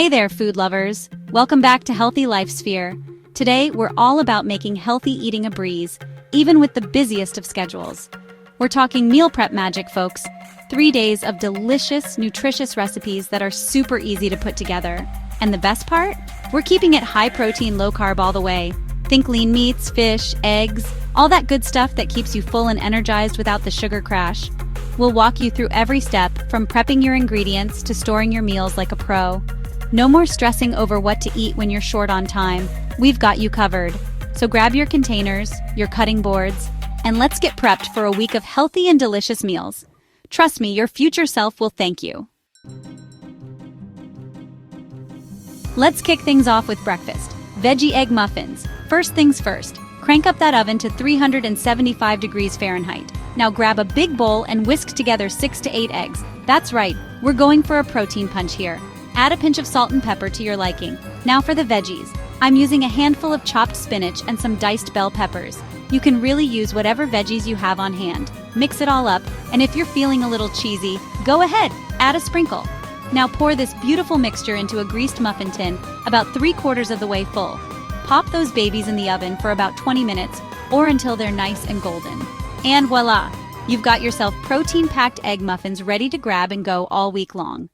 Hey there, food lovers! Welcome back to Healthy Life Sphere. Today, we're all about making healthy eating a breeze, even with the busiest of schedules. We're talking meal prep magic, folks. 3 days of delicious, nutritious recipes that are super easy to put together. And the best part? We're keeping it high protein, low carb all the way. Think lean meats, fish, eggs, all that good stuff that keeps you full and energized without the sugar crash. We'll walk you through every step, from prepping your ingredients to storing your meals like a pro. No more stressing over what to eat when you're short on time. We've got you covered. So grab your containers, your cutting boards, and let's get prepped for a week of healthy and delicious meals. Trust me, your future self will thank you. Let's kick things off with breakfast. Veggie egg muffins. First things first, crank up that oven to 375 degrees Fahrenheit. Now grab a big bowl and whisk together 6 to 8 eggs. That's right, we're going for a protein punch here. Add a pinch of salt and pepper to your liking. Now for the veggies. I'm using a handful of chopped spinach and some diced bell peppers. You can really use whatever veggies you have on hand. Mix it all up, and if you're feeling a little cheesy, go ahead, add a sprinkle. Now pour this beautiful mixture into a greased muffin tin, about 3/4 of the way full. Pop those babies in the oven for about 20 minutes, or until they're nice and golden. And voila! You've got yourself protein-packed egg muffins ready to grab and go all week long.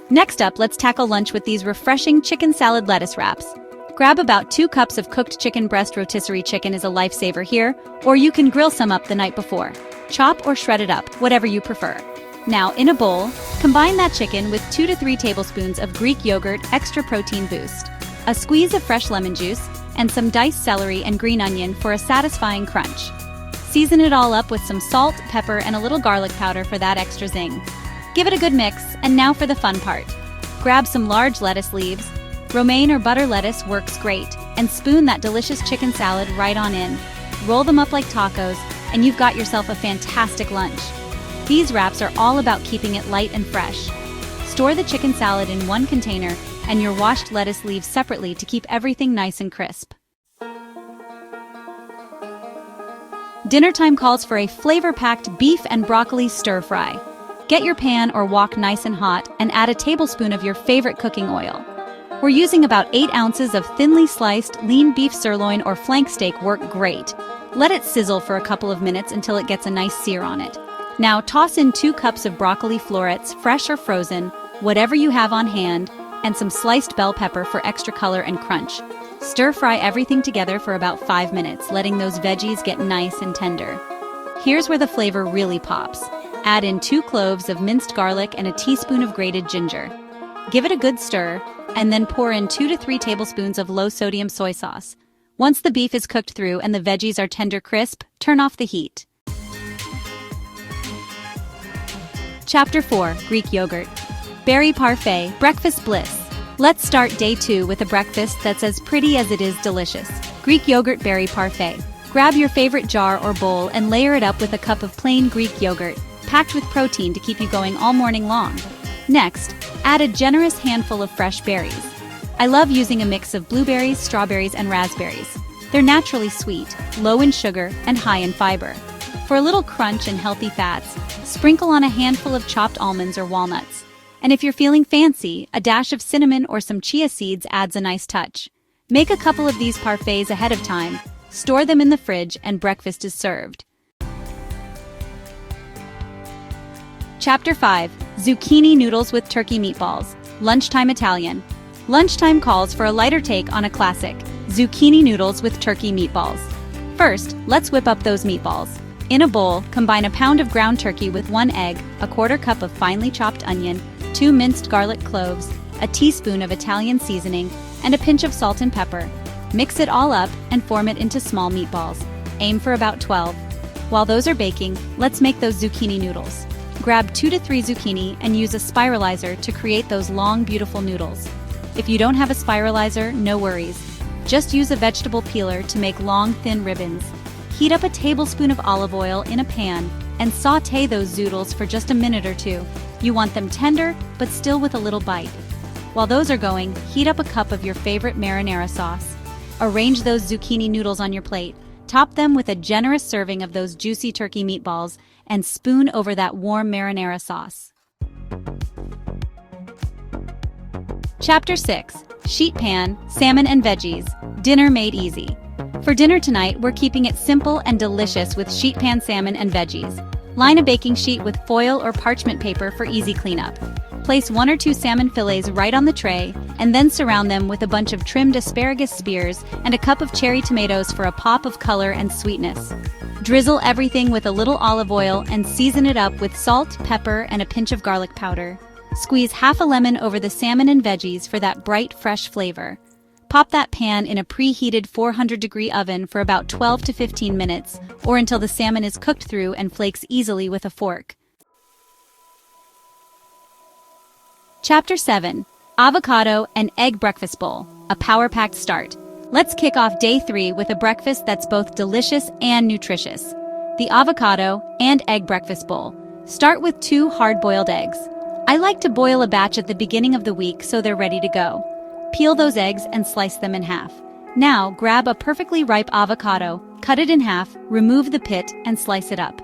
Next up, let's tackle lunch with these refreshing chicken salad lettuce wraps. Grab about 2 cups of cooked chicken breast. Rotisserie chicken is a lifesaver here, or you can grill some up the night before. Chop or shred it up, whatever you prefer. Now, in a bowl, combine that chicken with 2 to 3 tablespoons of Greek yogurt extra protein boost, a squeeze of fresh lemon juice, and some diced celery and green onion for a satisfying crunch. Season it all up with some salt, pepper, and a little garlic powder for that extra zing. Give it a good mix, and now for the fun part. Grab some large lettuce leaves. Romaine or butter lettuce works great, and spoon that delicious chicken salad right on in. Roll them up like tacos, and you've got yourself a fantastic lunch. These wraps are all about keeping it light and fresh. Store the chicken salad in one container and your washed lettuce leaves separately to keep everything nice and crisp. Dinner time calls for a flavor-packed beef and broccoli stir-fry. Get your pan or wok nice and hot and add a tablespoon of your favorite cooking oil. We're using about 8 ounces of thinly sliced lean beef sirloin or flank steak. Work great. Let it sizzle for a couple of minutes until it gets a nice sear on it. Now toss in 2 cups of broccoli florets, fresh or frozen, whatever you have on hand, and some sliced bell pepper for extra color and crunch. Stir-fry everything together for about 5 minutes, letting those veggies get nice and tender. Here's where the flavor really pops. Add in 2 cloves of minced garlic and a teaspoon of grated ginger. Give it a good stir, and then pour in 2 to 3 tablespoons of low-sodium soy sauce. Once the beef is cooked through and the veggies are tender crisp, turn off the heat. Chapter 4, Greek Yogurt. Berry Parfait, Breakfast Bliss. Let's start day 2 with a breakfast that's as pretty as it is delicious. Greek Yogurt Berry Parfait. Grab your favorite jar or bowl and layer it up with a cup of plain Greek yogurt, packed with protein to keep you going all morning long. Next, add a generous handful of fresh berries. I love using a mix of blueberries, strawberries, and raspberries. They're naturally sweet, low in sugar, and high in fiber. For a little crunch and healthy fats, sprinkle on a handful of chopped almonds or walnuts. And if you're feeling fancy, a dash of cinnamon or some chia seeds adds a nice touch. Make a couple of these parfaits ahead of time, store them in the fridge, and breakfast is served. Chapter 5, Zucchini Noodles with Turkey Meatballs. Lunchtime Italian. Lunchtime calls for a lighter take on a classic, zucchini noodles with turkey meatballs. First, let's whip up those meatballs. In a bowl, combine a pound of ground turkey with 1 egg, a 1/4 cup of finely chopped onion, 2 minced garlic cloves, a teaspoon of Italian seasoning, and a pinch of salt and pepper. Mix it all up and form it into small meatballs. Aim for about 12. While those are baking, let's make those zucchini noodles. Grab 2 to 3 zucchini and use a spiralizer to create those long, beautiful noodles. If you don't have a spiralizer, no worries. Just use a vegetable peeler to make long, thin ribbons. Heat up a tablespoon of olive oil in a pan and sauté those zoodles for just a minute or 2. You want them tender, but still with a little bite. While those are going, heat up a cup of your favorite marinara sauce. Arrange those zucchini noodles on your plate. Top them with a generous serving of those juicy turkey meatballs and spoon over that warm marinara sauce. Chapter 6. Sheet Pan, Salmon and Veggies. Dinner made easy. For dinner tonight, we're keeping it simple and delicious with sheet pan salmon and veggies. Line a baking sheet with foil or parchment paper for easy cleanup. Place 1 or 2 salmon fillets right on the tray, and then surround them with a bunch of trimmed asparagus spears and a cup of cherry tomatoes for a pop of color and sweetness. Drizzle everything with a little olive oil and season it up with salt, pepper, and a pinch of garlic powder. Squeeze half a lemon over the salmon and veggies for that bright, fresh flavor. Pop that pan in a preheated 400-degree oven for about 12 to 15 minutes, or until the salmon is cooked through and flakes easily with a fork. Chapter 7. Avocado and Egg Breakfast Bowl, a power-packed start. Let's kick off day 3 with a breakfast that's both delicious and nutritious. The avocado and egg breakfast bowl. Start with 2 hard-boiled eggs. I like to boil a batch at the beginning of the week so they're ready to go. Peel those eggs and slice them in half. Now, grab a perfectly ripe avocado, cut it in half, remove the pit, and slice it up.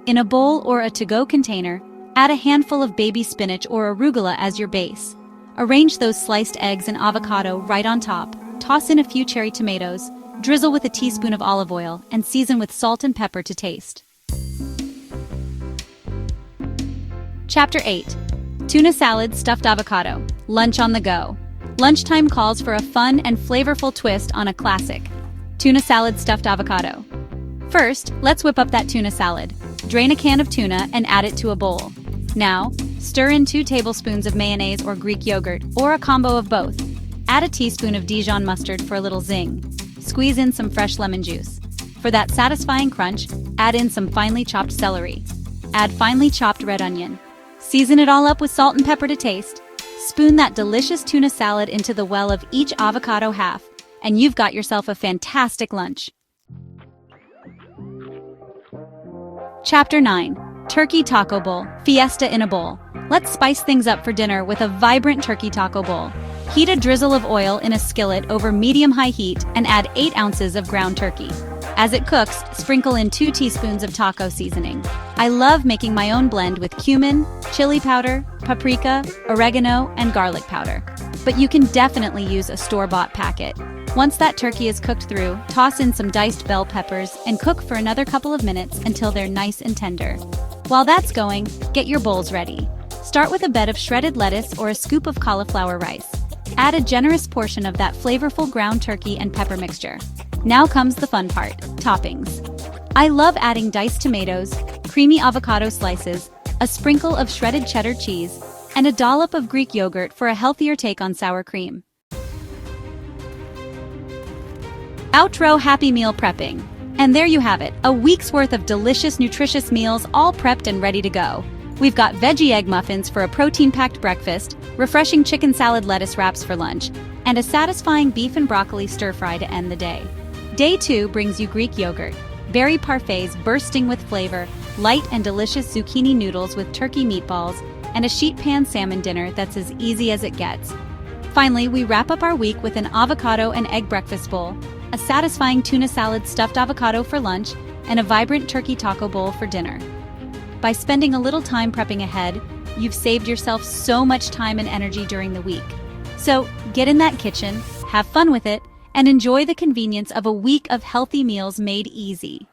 In a bowl or a to-go container, add a handful of baby spinach or arugula as your base. Arrange those sliced eggs and avocado right on top, toss in a few cherry tomatoes, drizzle with a teaspoon of olive oil, and season with salt and pepper to taste. Chapter 8. Tuna salad stuffed avocado. Lunch on the go. Lunchtime calls for a fun and flavorful twist on a classic. Tuna salad stuffed avocado. First, let's whip up that tuna salad. Drain a can of tuna and add it to a bowl. Now, stir in 2 tablespoons of mayonnaise or Greek yogurt, or a combo of both. Add a teaspoon of Dijon mustard for a little zing. Squeeze in some fresh lemon juice. For that satisfying crunch, add in some finely chopped celery. Add finely chopped red onion. Season it all up with salt and pepper to taste. Spoon that delicious tuna salad into the well of each avocado half, and you've got yourself a fantastic lunch. Chapter 9. Turkey Taco Bowl, Fiesta in a Bowl. Let's spice things up for dinner with a vibrant turkey taco bowl. Heat a drizzle of oil in a skillet over medium-high heat and add 8 ounces of ground turkey. As it cooks, sprinkle in 2 teaspoons of taco seasoning. I love making my own blend with cumin, chili powder, paprika, oregano, and garlic powder. But you can definitely use a store-bought packet. Once that turkey is cooked through, toss in some diced bell peppers and cook for another couple of minutes until they're nice and tender. While that's going, get your bowls ready. Start with a bed of shredded lettuce or a scoop of cauliflower rice. Add a generous portion of that flavorful ground turkey and pepper mixture. Now comes the fun part, toppings. I love adding diced tomatoes, creamy avocado slices, a sprinkle of shredded cheddar cheese, and a dollop of Greek yogurt for a healthier take on sour cream. Outro happy meal prepping. And there you have it, a week's worth of delicious, nutritious meals all prepped and ready to go. We've got veggie egg muffins for a protein-packed breakfast, refreshing chicken salad lettuce wraps for lunch, and a satisfying beef and broccoli stir-fry to end the day. Day 2 brings you Greek yogurt, berry parfaits bursting with flavor, light and delicious zucchini noodles with turkey meatballs, and a sheet pan salmon dinner that's as easy as it gets. Finally, we wrap up our week with an avocado and egg breakfast bowl, a satisfying tuna salad stuffed avocado for lunch, and a vibrant turkey taco bowl for dinner. By spending a little time prepping ahead, you've saved yourself so much time and energy during the week. So get in that kitchen, have fun with it, and enjoy the convenience of a week of healthy meals made easy.